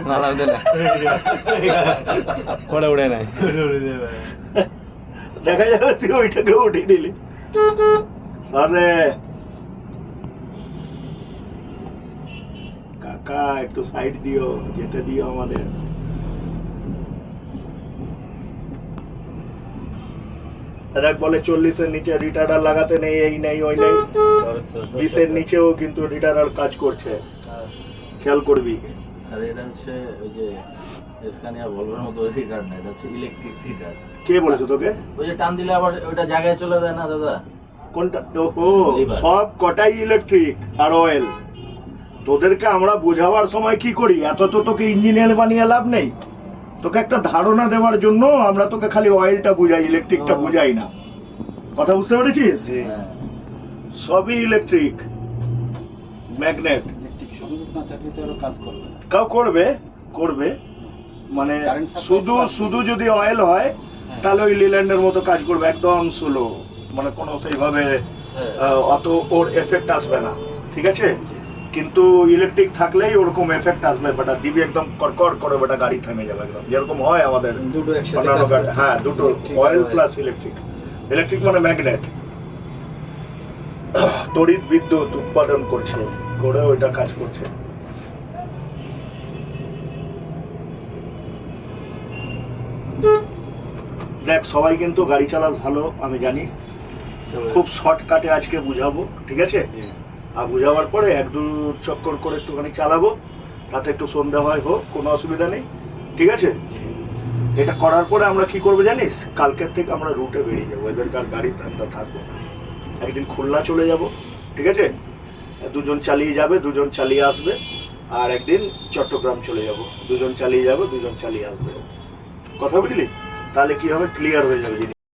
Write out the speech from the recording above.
মালা উঠে না, ওটা উড়ে নাই। দেখা যাবে তুই ওইটাকে উঠিয়ে নিলি। আরে কাকা একটু সাইড দিও, যেতে দিও আমাদের। দেখ বলে 40-এর নিচে রিটার্ডার লাগাতে নেই, এই নেই ওই নেই। 20-এর নিচেও কিন্তু রিটার্ডার কাজ করছে, খেয়াল করবি। আর এটা হচ্ছে ওই যে স্ক্যানিয়া ভলভোর মতো রিটার্ড না, এটা হচ্ছে ইলেকট্রিক রিটার্ড। কে বলেছে তোকে? ওই যে টান দিলে আবার ওইটা জায়গায় চলে যায় না দাদা? কোনটা? ও সব কটাই ইলেকট্রিক আর অয়েল। তোদেরকে আমরা বোঝাবার সময় কি করি, এত তো তোকে ইঞ্জিনিয়ার বানিয়ে লাভ নেই। তোকে একটা ধারণা দেওয়ার জন্য আমরা তোকে খালি অয়েলটা বুঝাই, ইলেকট্রিকটা বুঝাই না। কথা বুঝতে পেরেছিস? সবই ইলেকট্রিক, ম্যাগনেট। সংযোগ না থাকলে তো আরো কাজ করবে না। কাউ করবে করবে মানে শুধু যদি অয়েল হয় তাহলে ওই লিল্যান্ডের মতো কাজ করবে, একদম স্লো, মানে কোনো সেইভাবে অত ওর এফেক্ট আসবে না, ঠিক আছে? কিন্তু ইলেকট্রিক থাকলেই ওরকম এফেক্ট আসবে, বেটা দিবি একদম কড়কড় করে, বেটা গাড়ি থেমে যাবে একদম, যেরকম হয় আমাদের দুটো একসাথে অন্যান্য কাজ গাড়ি। করে। হ্যাঁ, দুটো, অয়েল প্লাস ইলেকট্রিক। ইলেকট্রিক মানে ম্যাগনেট, তড়িৎ বিদ্যুৎ উৎপাদন করছে, করে ওইটা কাজ করছে। দেখ সবাই কিন্তু গাড়ি চালাস ভালো, আমি জানি। খুব শর্টকাটে আজকে বুঝাবো, ঠিক আছে? আর বুঝাবার পরে 1-2 চক্কর করে একটুখানি চালাবো, তাতে একটু সন্ধ্যা হয় হোক, কোনো অসুবিধা নেই, ঠিক আছে? এটা করার পরে আমরা কি করবো জানিস? কালকের থেকে আমরা রুটে বেরিয়ে যাবো, এদেরকার গাড়ির ধান্দা থাকবো না। একদিন খুলনা চলে যাব, ঠিক আছে? 2জন চালিয়ে যাবে, 2জন চালিয়ে আসবে। আর একদিন চট্টগ্রাম চলে যাব, 2জন চালিয়ে যাবে, 2জন চালিয়ে আসবে। কথা বুঝলি? তাহলে কি হবে, ক্লিয়ার হয়ে যাবে জিনিস।